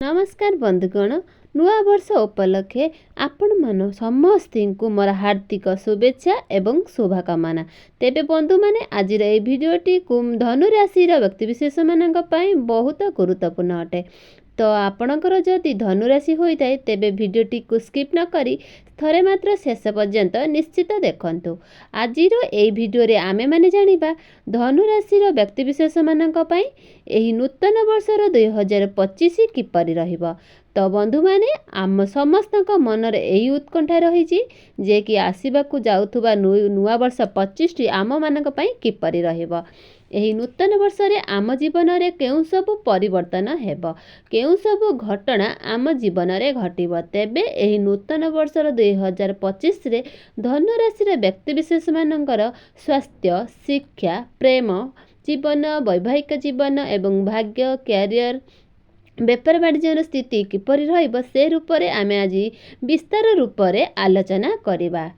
नमस्कार बंधुगण नुआ वर्ष उपलक्षे आपण मन समस्त को मोर हार्दिक शुभेच्छा एवं शुभकामना। तेबे बंधु माने आज भिडियोटी धनु राशि व्यक्तिविशेष मान बहुत गुरुत्वपूर्ण अटे। तो आपणकर जदि धनुराशि होता है तेबे भिडियोटी को स्किप न करी थरे मात्र शेष पर्यंत निश्चित देखंतु। आज भिडियो रे आमे माने जानिबा धनुराशि व्यक्तिविशेष मानक पई एही नूतन वर्षर 2025 किपरि रहिबो। तो बंधु माने आम समस्त मनर यही उत्कंठा रही जे कि आसवाक जाउथुबा नुआ वर्ष 25 आम मानक पई किपरि रहिबो। एही नूतन वर्ष रे आम जीवन रे केउ सब परिवर्तन हेबो, केउ सब घटना आम जीवन रे घटिबो। तेबे एही नूतन वर्षर 2025 रे धनु राशि व्यक्तिविशेष मानकर स्वास्थ्य, शिक्षा, प्रेम जीवन, वैवाहिक जीवन एवं भाग्य, कैरियर, बेपार वाणिज्यर स्थिति किपरि रहिबो से रूप रे आमे आज विस्तार रूप रे आलोचना करिबा।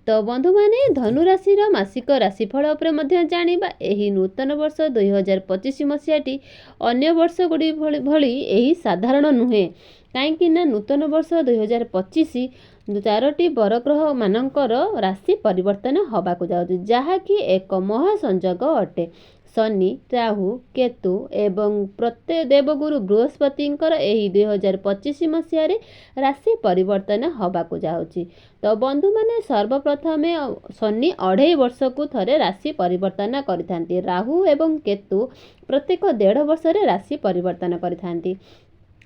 तो बंधु माने धनु राशि मासिक राशिफल उपरे मध्य जानिबा। एही नूतन वर्ष 2025 मसीहाटी अन्य वर्ष गुडी भली एही साधारण नुहे, काहेकि ना नूतन वर्ष 2025 चारोटी बरग्रह मानकर राशि परिवर्तन होबाकु जाउछि, जहाँकि एक महासंयोग अटे। शनि, राहु, केतु एवं प्रत्यय देवगुरु बृहस्पतिंकर एही 2025 मसीह राशि परिवर्तन होबाकु जाउछि। तो बंधु माने सर्वप्रथम शनि 2.5 वर्ष को थरे राशि परिवर्तन करिथांती। राहु एवं केतु प्रत्येक 1.5 वर्ष रे राशि परिवर्तन करिथांती।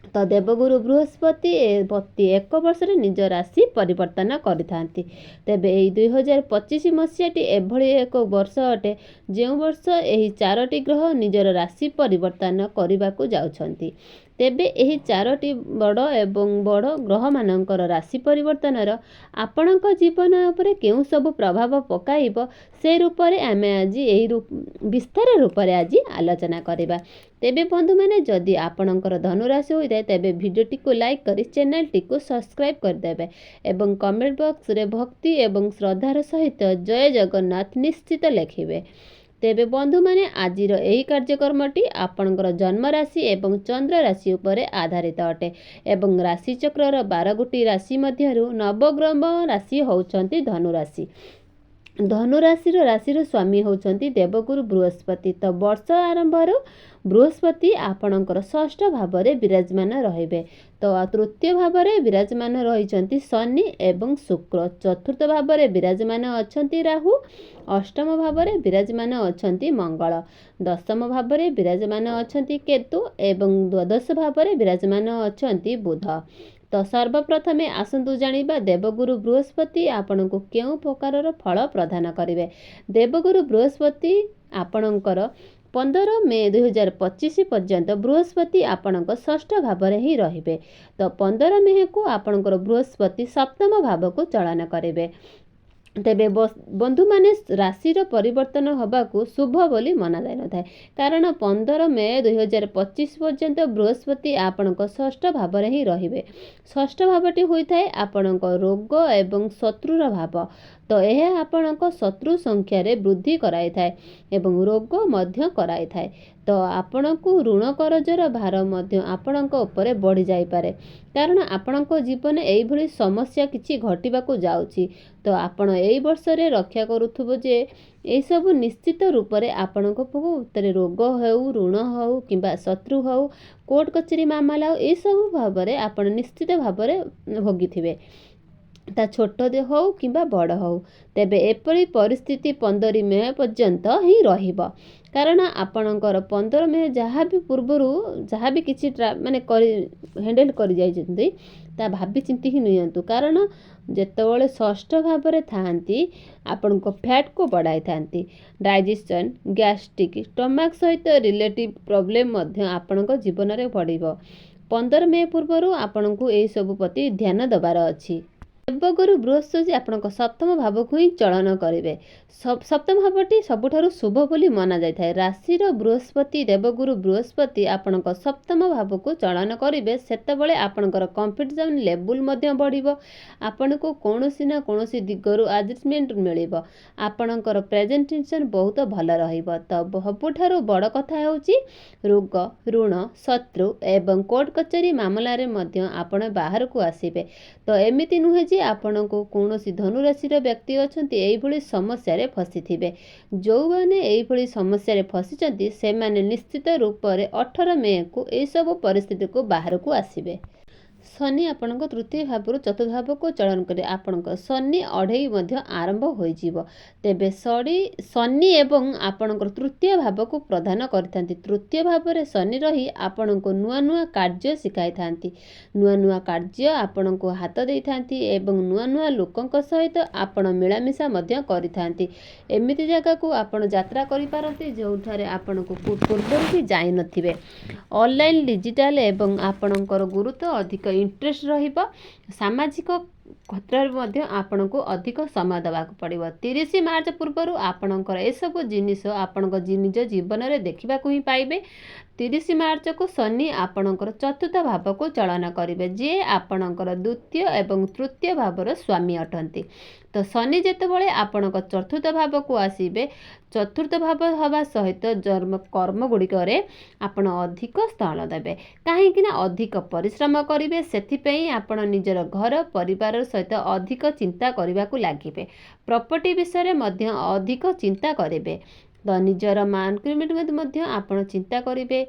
तो देवगुरु बृहस्पति प्रति 1 वर्ष रे निज राशि परिवर्तन करिथांती। तेबे एही 2025 मसीहाटी एभली एक वर्ष अटे जो वर्ष एही 4टी ग्रह निजर राशि परिवर्तन करिबाकु जाउछंती। तेबे एही 4टी बड़ एवं बड़ ग्रह मानकर राशि परिवर्तनर आपणक जीवन उपरे केउ सब प्रभाव पकाइबो से रूप रे आमे आज एही विस्तार रूप रे आज आलोचना करिबा। तेबे बंधु माने जदि आपणकर धनु राशि होइते तेबे भिडियोटी को लाइक करी चैनल टी को सब्सक्राइब कर देबे एवं कमेंट बॉक्स रे भक्ति एवं श्रद्धार सहित जय जगन्नाथ निश्चित लिखिबे। तेबे बंधु माने आजिर एही कार्यक्रमटी आपणकर जन्म राशि एवं चंद्र राशि उपरे आधारित अटे एवं राशि चक्रर 12 गोटी राशि मध्यरु नवग्रह राशि होउछंती धनु राशि। धनु राशिर स्वामी होउछंती देवगुरु बृहस्पति। तो वर्ष आरंभ बृहस्पति आपणकर षष्ठ भाव रे विराजमान रहिबे। तो तृतीय भाव रे विराजमान रहिछंती शनि एवं शुक्र, चतुर्थ भाव रे विराजमान अछंती राहु, अष्टम भाव रे विराजमान अछंती मंगल, दशम भाव रे विराजमान अछंती केतु एवं द्वादश भाव रे विराजमान अछंती बुध। तो सर्वप्रथम आसंतु जानिबा देवगुरु बृहस्पति आपनको केउ प्रकारर फल प्रदान करिवे। देवगुरु बृहस्पति आपणकर 15 मे 2025 पर्यंत बृहस्पति आपणक षष्ठ भाव रे ही रहिबे। तो 15 मे को आपणकर बृहस्पति सप्तम भाव को चलन करिवे। तेबे बंधु माने राशिर परिवर्तन होबाकू शुभ बोली मना जाय न थाए, कारण 15 मे 2025 पर्यंत बृहस्पति आपणक षष्ठ भाव रे ही रहिबे। षष्ठ भावटी होइथाए आपणक रोग एवं शत्रुर भाव। तो यह आपणक शत्रु संख्या रे वृद्धि कराई थाए एवं रोग मध्य कराई थाए। तो आपणकू ऋण करजर भार मध्य आपणक उपरे बढ़ी जाई पारे, कारण आपणक जीवन एई भली समस्या किछि घटिबाकू जाउछि। तो आपण एई वर्ष रे रक्षा करूथुबो जे एई सब निश्चित रूप रे आपणक उत्तरे रोग हेउ, ऋण हेउ किंबा शत्रु हेउ, कोर्ट कचेरी मामला हेउ, एई सब भाव रे आपण निश्चित भाव रे भोगिथिबे, ता छोट दे हो किंबा बड़ हो। तेबे एपरी परिस्थिति 15 मे पर्यंत ही रहिबो, कारण आपणकर 15 मे जहाँ भी पूर्वरु जहाँ भी किछि माने हैंडल करि जाइछन्ती ता भाबी चिंती ही नियंतु, कारण जेतेबेले षष्ठ भाव रे थांती आपनको फैट को बढ़ाई थांती। डाइजेशन, गैस्ट्रिक, स्टमक सहित रिलेटिव प्रॉब्लम मध्य आपणक जीवन रे पड़िबो। 15 मे पूर्वरु आपनको एई सब प्रति ध्यान दबार अछि। ଦେବଗୁରୁ ବୃହସ୍ପତି ଆପଣଙ୍କ ସପ୍ତମ ଭାବକୁ ହିଁ ଚଳନ କରିବେ। ସପ୍ତମ ଭାବଟି ସବୁଠାରୁ ଶୁଭ ବୋଲି ମନାଯାଇଥାଏ। ରାଶିର ବୃହସ୍ପତି ଦେବଗୁରୁ ବୃହସ୍ପତି ଆପଣଙ୍କ ସପ୍ତମ ଭାବକୁ ଚଳନ କରିବେ, ସେତେବେଳେ ଆପଣଙ୍କର କନଫିଡେନ୍ସ ଲେବୁଲ୍ ମଧ୍ୟ ବଢ଼ିବ। ଆପଣଙ୍କୁ କୌଣସି ନା କୌଣସି ଦିଗରୁ ଆଡ଼ଜଷ୍ଟମେଣ୍ଟ ମିଳିବ। ଆପଣଙ୍କର ପ୍ରେଜେଣ୍ଟେସନ୍ ବହୁତ ଭଲ ରହିବ। ତ ସବୁଠାରୁ ବଡ଼ କଥା ହେଉଛି ରୋଗ, ଋଣ, ଶତ୍ରୁ ଏବଂ କୋର୍ଟ କଚେରୀ ମାମଲାରେ ମଧ୍ୟ ଆପଣ ବାହାରକୁ ଆସିବେ। ତ ଏମିତି ନୁହେଁ ଯେ ଆପଣଙ୍କୁ କୌଣସି ଧନୁରାଶିର ବ୍ୟକ୍ତି ଅଛନ୍ତି ଏଇଭଳି ସମସ୍ୟାରେ ଫସିଥିବେ। ଯେଉଁମାନେ ଏଇଭଳି ସମସ୍ୟାରେ ଫସିଛନ୍ତି ସେମାନେ ନିଶ୍ଚିତ ରୂପରେ 18 ମେ'କୁ ଏହିସବୁ ପରିସ୍ଥିତିକୁ ବାହାରକୁ ଆସିବେ। ଶନି ଆପଣଙ୍କ ତୃତୀୟ ଭାବରୁ ଚତୁର୍ଥ ଭାବକୁ ଚଳନ କରି ଆପଣଙ୍କ ଶନି ଅଢ଼େଇ ମଧ୍ୟ ଆରମ୍ଭ ହୋଇଯିବ। ତେବେ ଶନି ଏବଂ ଆପଣଙ୍କର ତୃତୀୟ ଭାବକୁ ପ୍ରଦାନ କରିଥାନ୍ତି। ତୃତୀୟ ଭାବରେ ଶନି ରହି ଆପଣଙ୍କୁ ନୂଆ ନୂଆ କାର୍ଯ୍ୟ ଶିଖାଇଥାନ୍ତି। ନୂଆ ନୂଆ କାର୍ଯ୍ୟ ଆପଣଙ୍କୁ ହାତ ଦେଇଥାନ୍ତି ଏବଂ ନୂଆ ନୂଆ ଲୋକଙ୍କ ସହିତ ଆପଣ ମିଳାମିଶା ମଧ୍ୟ କରିଥାନ୍ତି। ଏମିତି ଜାଗାକୁ ଆପଣ ଯାତ୍ରା କରିପାରନ୍ତି ଯେଉଁଠାରେ ଆପଣଙ୍କୁ ପୂର୍ବରୁ ବି ଯାଇନଥିବେ। ଅନଲାଇନ୍, ଡିଜିଟାଲ ଏବଂ ଆପଣଙ୍କର ଗୁରୁତ୍ୱ ଅଧିକ ଇଣ୍ଟରେଷ୍ଟ ରହିବ। ସାମାଜିକ କ୍ଷେତ୍ରରେ ମଧ୍ୟ ଆପଣଙ୍କୁ ଅଧିକ ସମୟ ଦେବାକୁ ପଡ଼ିବ। 30 ମାର୍ଚ୍ଚ ପୂର୍ବରୁ ଆପଣଙ୍କର ଏସବୁ ଜିନିଷ ଆପଣଙ୍କ ନିଜ ଜୀବନରେ ଦେଖିବାକୁ ହିଁ ପାଇବେ। 30 ମାର୍ଚ୍ଚକୁ ଶନି ଆପଣଙ୍କର ଚତୁର୍ଥ ଭାବକୁ ଚଳନ କରିବେ, ଯିଏ ଆପଣଙ୍କର ଦ୍ୱିତୀୟ ଏବଂ ତୃତୀୟ ଭାବର ସ୍ୱାମୀ ଅଟନ୍ତି। ତ ଶନି ଯେତେବେଳେ ଆପଣଙ୍କ ଚତୁର୍ଥ ଭାବକୁ ଆସିବେ, ଚତୁର୍ଥ ଭାବ ହେବା ସହିତ କର୍ମଗୁଡ଼ିକରେ ଆପଣ ଅଧିକ ସ୍ଥଳ ଦେବେ। କାହିଁକି ନା ଅଧିକ ପରିଶ୍ରମ କରିବେ। ସେଥିପାଇଁ ଆପଣ ନିଜର ଘର ପରିବାର ସହିତ ଅଧିକ ଚିନ୍ତା କରିବାକୁ ଲାଗିବେ। ପ୍ରପର୍ଟି ବିଷୟରେ ମଧ୍ୟ ଅଧିକ ଚିନ୍ତା କରିବେ। ତ ନିଜର ମାର୍କେଟ ମଧ୍ୟ ଆପଣ ଚିନ୍ତା କରିବେ।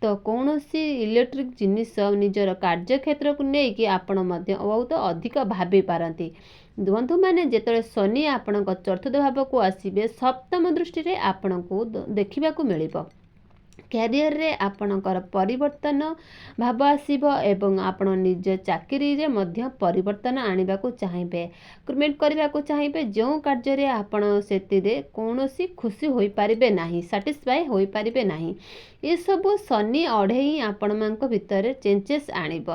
ତ କୌଣସି ଇଲେକ୍ଟ୍ରିକ୍ ଜିନିଷ ନିଜର କାର୍ଯ୍ୟକ୍ଷେତ୍ରକୁ ନେଇକି ଆପଣ ମଧ୍ୟ ବହୁତ ଅଧିକ ଭାବିପାରନ୍ତି। ବନ୍ଧୁମାନେ, ଯେତେବେଳେ ଶନି ଆପଣଙ୍କ ଚତୁର୍ଥ ଭାବକୁ ଆସିବେ, ସପ୍ତମ ଦୃଷ୍ଟିରେ ଆପଣଙ୍କୁ ଦେଖିବାକୁ ମିଳିବ। କ୍ୟାରିୟରରେ ଆପଣଙ୍କର ପରିବର୍ତ୍ତନ ଭାବ ଆସିବ ଏବଂ ଆପଣ ନିଜ ଚାକିରିରେ ମଧ୍ୟ ପରିବର୍ତ୍ତନ ଆଣିବାକୁ ଚାହିଁବେ। ରିକ୍ରୁଟମେଣ୍ଟ କରିବାକୁ ଚାହିଁବେ। ଯେଉଁ କାର୍ଯ୍ୟରେ ଆପଣ ସେଥିରେ କୌଣସି ଖୁସି ହୋଇପାରିବେ ନାହିଁ, ସାଟିସ୍ଫାଏ ହୋଇପାରିବେ ନାହିଁ। ଏସବୁ ଶନି ଅଢ଼େଇ ଆପଣମାନଙ୍କ ଭିତରେ ଚେଞ୍ଜେସ୍ ଆଣିବ।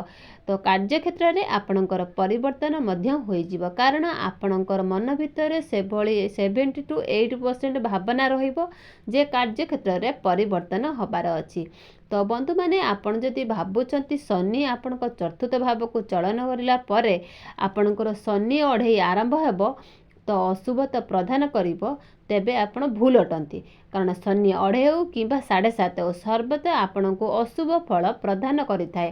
ତ କାର୍ଯ୍ୟକ୍ଷେତ୍ରରେ ଆପଣଙ୍କର ପରିବର୍ତ୍ତନ ମଧ୍ୟ ହୋଇଯିବ, କାରଣ ଆପଣଙ୍କର ମନ ଭିତରେ ସେଭଳି 70 to 80% ଭାବନା ରହିବ ଯେ କାର୍ଯ୍ୟକ୍ଷେତ୍ରରେ ପରିବର୍ତ୍ତନ ହେବାର ଅଛି। ତ ବନ୍ଧୁମାନେ, ଆପଣ ଯଦି ଭାବୁଛନ୍ତି ଶନି ଆପଣଙ୍କ ଚତୁର୍ଥ ଭାବକୁ ଚଳନ କରିଲା ପରେ ଆପଣଙ୍କର ଶନି ଅଢ଼େଇ ଆରମ୍ଭ ହେବ, ତ ଅଶୁଭତା ପ୍ରଦାନ କରିବ, ତେବେ ଆପଣ ଭୁଲ ଅଟନ୍ତି। କାରଣ ଶନି ଅଢ଼େଇ ହେଉ କିମ୍ବା 7.5 ହେଉ, ସର୍ବଦା ଆପଣଙ୍କୁ ଅଶୁଭ ଫଳ ପ୍ରଦାନ କରିଥାଏ।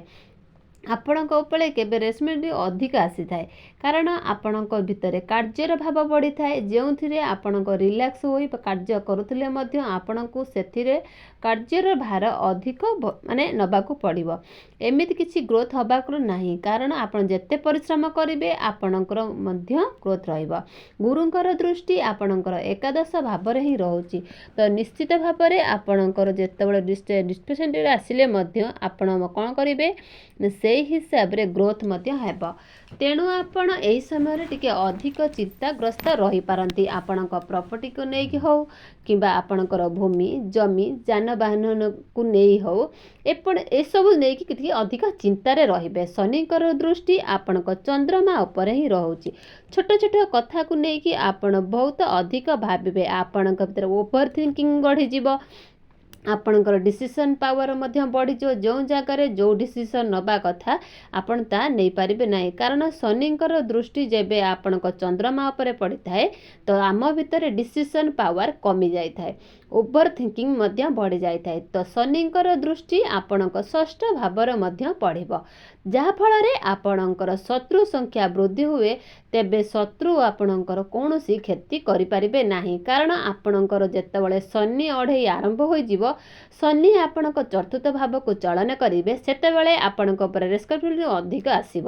ଆପଣଙ୍କ ଉପରେ କେବେ ରେସ୍ପନ୍ସିବିଲିଟି ଅଧିକ ଆସିଥାଏ, କାରଣ ଆପଣଙ୍କ ଭିତରେ କାର୍ଯ୍ୟର ଭାବ ବଢ଼ିଥାଏ, ଯେଉଁଥିରେ ଆପଣଙ୍କ ରିଲାକ୍ସ ହୋଇ କାର୍ଯ୍ୟ କରୁଥିଲେ ମଧ୍ୟ ଆପଣଙ୍କୁ ସେଥିରେ କାର୍ଯ୍ୟର ଭାର ଅଧିକ ନେବାକୁ ପଡ଼ିବ। ଏମିତି କିଛି ଗ୍ରୋଥ୍ ହେବାକୁ ନାହିଁ, କାରଣ ଆପଣ ଯେତେ ପରିଶ୍ରମ କରିବେ ଆପଣଙ୍କର ମଧ୍ୟ ଗ୍ରୋଥ୍ ରହିବ। ଗୁରୁଙ୍କର ଦୃଷ୍ଟି ଆପଣଙ୍କର ଏକାଦଶ ଭାବରେ ହିଁ ରହୁଛି। ତ ନିଶ୍ଚିତ ଭାବରେ ଆପଣଙ୍କର ଯେତେବେଳେ ଡିସ୍ପେନ୍ସେସନରେ ଆସିଲେ ମଧ୍ୟ ଆପଣ କ'ଣ କରିବେ, ସେଇ ହିସାବରେ ଗ୍ରୋଥ୍ ମଧ୍ୟ ହେବ। ତେଣୁ ଆପଣ ଏହି ସମୟରେ ଟିକେ ଅଧିକ ଚିନ୍ତାଗ୍ରସ୍ତ ରହିପାରନ୍ତି। ଆପଣଙ୍କ ପ୍ରପର୍ଟିକୁ ନେଇକି ହେଉ କିମ୍ବା ଆପଣଙ୍କର ଭୂମି, ଜମି, ଯାନବାହନକୁ ନେଇ ହେଉ, ଏସବୁ ନେଇକି ଟିକେ ଅଧିକ ଚିନ୍ତାରେ ରହିବେ। ଶନିଙ୍କର ଦୃଷ୍ଟି ଆପଣଙ୍କ ଚନ୍ଦ୍ରମା ଉପରେ ହିଁ ରହୁଛି। ଛୋଟ ଛୋଟ କଥାକୁ ନେଇକି ଆପଣ ବହୁତ ଅଧିକ ଭାବିବେ। ଆପଣଙ୍କ ଭିତରେ ଓଭର ଥିଙ୍କିଂ ବଢ଼ିଯିବ। ଆପଣଙ୍କର ଡିସିସନ୍ ପାୱାର ମଧ୍ୟ ବଢ଼ିଯିବ। ଯେଉଁ ଜାଗାରେ ଯେଉଁ ଡିସିସନ୍ ନେବା କଥା ଆପଣ ତାହା ନେଇପାରିବେ ନାହିଁ, କାରଣ ଶନିଙ୍କର ଦୃଷ୍ଟି ଯେବେ ଆପଣଙ୍କ ଚନ୍ଦ୍ରମା ଉପରେ ପଡ଼ିଥାଏ, ତ ଆମ ଭିତରେ ଡିସିସନ୍ ପାୱାର କମିଯାଇଥାଏ, ଓଭର ଥିଙ୍କିଂ ମଧ୍ୟ ବଢ଼ିଯାଇଥାଏ। ତ ଶନିଙ୍କର ଦୃଷ୍ଟି ଆପଣଙ୍କ ଷଷ୍ଠ ଭାବରେ ମଧ୍ୟ ପଡ଼ିବ, ଯାହାଫଳରେ ଆପଣଙ୍କର ଶତ୍ରୁ ସଂଖ୍ୟା ବୃଦ୍ଧି ହୁଏ। ତେବେ ଶତ୍ରୁ ଆପଣଙ୍କର କୌଣସି କ୍ଷତି କରିପାରିବେ ନାହିଁ, କାରଣ ଆପଣଙ୍କର ଯେତେବେଳେ ଶନି ଅଢ଼େଇ ଆରମ୍ଭ ହୋଇଯିବ, ଶନି ଆପଣଙ୍କ ଚତୁର୍ଥ ଭାବକୁ ଚଳନ କରିବେ, ସେତେବେଳେ ଆପଣଙ୍କ ଉପରେ ରେସ୍ପନ୍ସିବିଲିଟି ଅଧିକ ଆସିବ,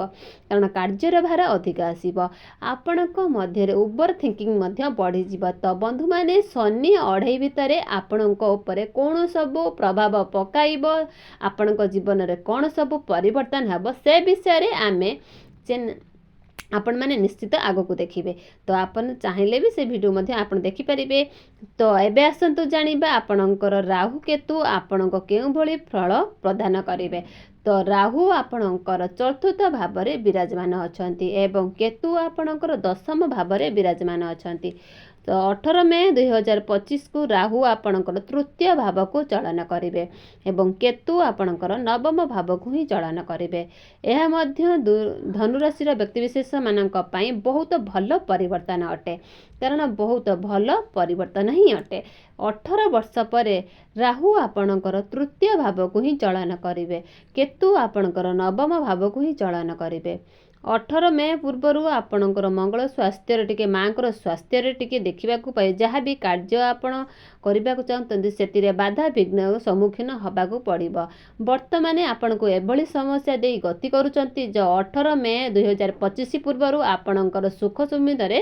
କାରଣ କାର୍ଯ୍ୟର ଭାର ଅଧିକ ଆସିବ। ଆପଣଙ୍କ ମଧ୍ୟରେ ଓଭର ଥିଙ୍କିଂ ମଧ୍ୟ ବଢ଼ିଯିବ। ତ ବନ୍ଧୁମାନେ, ଶନି ଅଢ଼େଇ ଭିତରେ ଆପଣଙ୍କ ଉପରେ କ'ଣ ସବୁ ପ୍ରଭାବ ପକାଇବ, ଆପଣଙ୍କ ଜୀବନରେ କ'ଣ ସବୁ ପରିବର୍ତ୍ତନ ହେବ, ସେ ବିଷୟରେ ଆପଣମାନେ ନିଶ୍ଚିତ ଆଗକୁ ଦେଖିବେ। ତ ଆପଣ ଚାହିଁଲେ ବି ସେ ଭିଡ଼ିଓ ମଧ୍ୟ ଆପଣ ଦେଖିପାରିବେ। ତ ଏବେ ଆସନ୍ତୁ ଜାଣିବା ଆପଣଙ୍କର ରାହୁ କେତୁ ଆପଣଙ୍କ କେଉଁଭଳି ଫଳ ପ୍ରଦାନ କରିବେ। ତ ରାହୁ ଆପଣଙ୍କର ଚତୁର୍ଥ ଭାବରେ ବିରାଜମାନ ଅଛନ୍ତି ଏବଂ କେତୁ ଆପଣଙ୍କର ଦଶମ ଭାବରେ ବିରାଜମାନ ଅଛନ୍ତି। ତ 18 ମେ 2025କୁ ରାହୁ ଆପଣଙ୍କର ତୃତୀୟ ଭାବକୁ ଚଳନ କରିବେ ଏବଂ କେତୁ ଆପଣଙ୍କର ନବମ ଭାବକୁ ହିଁ ଚଳନ କରିବେ। ଏହା ମଧ୍ୟ ଧନୁରାଶିର ବ୍ୟକ୍ତିବିଶେଷମାନଙ୍କ ପାଇଁ ବହୁତ ଭଲ ପରିବର୍ତ୍ତନ ଅଟେ, କାରଣ ବହୁତ ଭଲ ପରିବର୍ତ୍ତନ ହିଁ ଅଟେ। 18 ବର୍ଷ ପରେ ରାହୁ ଆପଣଙ୍କର ତୃତୀୟ ଭାବକୁ ହିଁ ଚଳନ କରିବେ, କେତୁ ଆପଣଙ୍କର ନବମ ଭାବକୁ ହିଁ ଚଳନ କରିବେ। 18 ମେ ପୂର୍ବରୁ ଆପଣଙ୍କର ମଙ୍ଗଳ ସ୍ୱାସ୍ଥ୍ୟରେ ଟିକେ ମାଙ୍କର ସ୍ୱାସ୍ଥ୍ୟରେ ଟିକେ ଦେଖିବାକୁ ପାଏ। ଯାହା ବି କାର୍ଯ୍ୟ ଆପଣ କରିବାକୁ ଚାହୁଁଛନ୍ତି ସେଥିରେ ବାଧା ବିଘ୍ନ ସମ୍ମୁଖୀନ ହେବାକୁ ପଡ଼ିବ। ବର୍ତ୍ତମାନ ଆପଣଙ୍କୁ ଏଭଳି ସମସ୍ୟା ଦେଇ ଗତି କରୁଛନ୍ତି ଯେ 18 ମେ 2025 ପୂର୍ବରୁ ଆପଣଙ୍କର ସୁଖ ସୁବିଧାରେ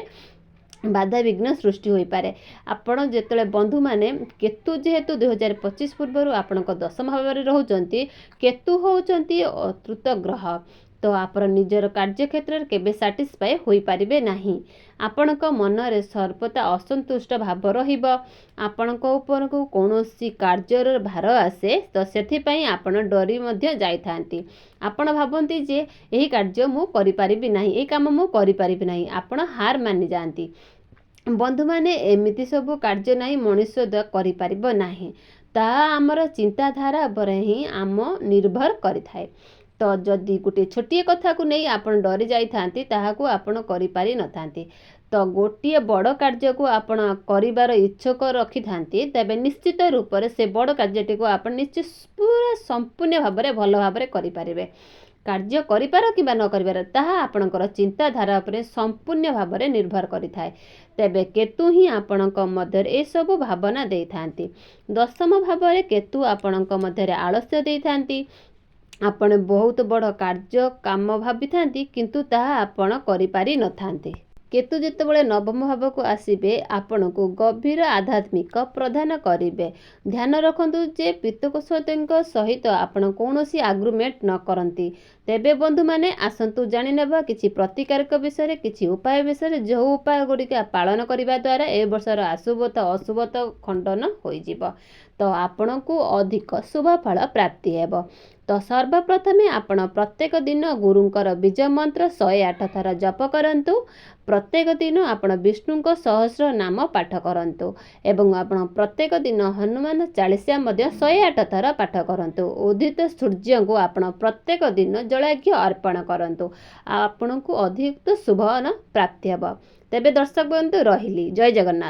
ବାଧାବିଘ୍ନ ସୃଷ୍ଟି ହୋଇପାରେ। ଆପଣ ଯେତେବେଳେ ବନ୍ଧୁମାନେ କେତୁ ଯେହେତୁ 2025 ପୂର୍ବରୁ ଆପଣଙ୍କ ଦଶମ ଭାବରେ ରହୁଛନ୍ତି, କେତୁ ହେଉଛନ୍ତି ଅତୃତ ଗ୍ରହ, ତ ଆପଣ ନିଜର କାର୍ଯ୍ୟକ୍ଷେତ୍ରରେ କେବେ ସାଟିସ୍ଫାଏ ହୋଇପାରିବେ ନାହିଁ। ଆପଣଙ୍କ ମନରେ ସର୍ବଦା ଅସନ୍ତୁଷ୍ଟ ଭାବ ରହିବ। ଆପଣଙ୍କ ଉପରକୁ କୌଣସି କାର୍ଯ୍ୟର ଭାର ଆସେ ତ ସେଥିପାଇଁ ଆପଣ ଡରି ମଧ୍ୟ ଯାଇଥାନ୍ତି। ଆପଣ ଭାବନ୍ତି ଯେ ଏହି କାର୍ଯ୍ୟ ମୁଁ କରିପାରିବି ନାହିଁ, ଏହି କାମ ମୁଁ କରିପାରିବି ନାହିଁ, ଆପଣ ହାର ମାନିଯାଆନ୍ତି। ବନ୍ଧୁମାନେ ଏମିତି ସବୁ କାର୍ଯ୍ୟ ନାହିଁ ମଣିଷ କରିପାରିବ ନାହିଁ, ତାହା ଆମର ଚିନ୍ତାଧାରା ଉପରେ ହିଁ ନିର୍ଭର କରିଥାଏ। ତ ଯଦି ଗୋଟିଏ ଛୋଟିଏ କଥାକୁ ନେଇ ଆପଣ ଡରି ଯାଇଥାନ୍ତି ତାହାକୁ ଆପଣ କରିପାରିନଥାନ୍ତି। ତ ଗୋଟିଏ ବଡ଼ କାର୍ଯ୍ୟକୁ ଆପଣ କରିବାର ଇଚ୍ଛୁକ ରଖିଥାନ୍ତି, ତେବେ ନିଶ୍ଚିତ ରୂପରେ ସେ ବଡ଼ କାର୍ଯ୍ୟଟିକୁ ଆପଣ ନିଶ୍ଚିତ ପୁରା ସମ୍ପୂର୍ଣ୍ଣ ଭାବରେ ଭଲ ଭାବରେ କରିପାରିବେ। କାର୍ଯ୍ୟ କରିପାର କିମ୍ବା ନ କରିପାର ତାହା ଆପଣଙ୍କର ଚିନ୍ତାଧାରା ଉପରେ ସମ୍ପୂର୍ଣ୍ଣ ଭାବରେ ନିର୍ଭର କରିଥାଏ। ତେବେ କେତୁ ହିଁ ଆପଣଙ୍କ ମଧ୍ୟରେ ଏସବୁ ଭାବନା ଦେଇଥାନ୍ତି। ଦଶମ ଭାବରେ କେତୁ ଆପଣଙ୍କ ମଧ୍ୟରେ ଆଳସ୍ୟ ଦେଇଥାନ୍ତି। ଆପଣ ବହୁତ ବଡ଼ କାର୍ଯ୍ୟ କାମ ଭାବିଥାନ୍ତି କିନ୍ତୁ ତାହା ଆପଣ କରିପାରିନଥାନ୍ତି। କେତୁ ଯେତେବେଳେ ନବମ ଭାବକୁ ଆସିବେ ଆପଣଙ୍କୁ ଗଭୀର ଆଧ୍ୟାତ୍ମିକ ପ୍ରଦାନ କରିବେ। ଧ୍ୟାନ ରଖନ୍ତୁ ଯେ ପିତୃପୁରୁଷଙ୍କ ସହିତ ଆପଣ କୌଣସି ଆଗ୍ରିମେଣ୍ଟ ନ କରନ୍ତି। ତେବେ ବନ୍ଧୁମାନେ ଆସନ୍ତୁ ଜାଣିନେବା କିଛି ପ୍ରତିକାରକ ବିଷୟରେ, କିଛି ଉପାୟ ବିଷୟରେ, ଯେଉଁ ଉପାୟ ଗୁଡ଼ିକ ପାଳନ କରିବା ଦ୍ୱାରା ଏ ବର୍ଷର ଅଶୁଭତା ଖଣ୍ଡନ ହୋଇଯିବ, ତ ଆପଣଙ୍କୁ ଅଧିକ ଶୁଭ ଫଳ ପ୍ରାପ୍ତି ହେବ। ତ ସର୍ବପ୍ରଥମେ ଆପଣ ପ୍ରତ୍ୟେକ ଦିନ ଗୁରୁଙ୍କର ବୀଜ ମନ୍ତ୍ର 108 ଥର ଜପ କରନ୍ତୁ। ପ୍ରତ୍ୟେକ ଦିନ ଆପଣ ବିଷ୍ଣୁଙ୍କ ସହସ୍ର ନାମ ପାଠ କରନ୍ତୁ ଏବଂ ଆପଣ ପ୍ରତ୍ୟେକ ଦିନ ହନୁମାନ ଚାଳିଶା ମଧ୍ୟ 108 ଥର ପାଠ କରନ୍ତୁ। ଉଦିତ ସୂର୍ଯ୍ୟଙ୍କୁ ଆପଣ ପ୍ରତ୍ୟେକ ଦିନ ଜଳାର୍ଘ୍ୟ ଅର୍ପଣ କରନ୍ତୁ, ଆପଣଙ୍କୁ ଅଧିକ ଶୁଭ ପ୍ରାପ୍ତି ହେବ। ତେବେ ଦର୍ଶକ ବନ୍ଧୁ ରହିଲି, ଜୟ ଜଗନ୍ନାଥ।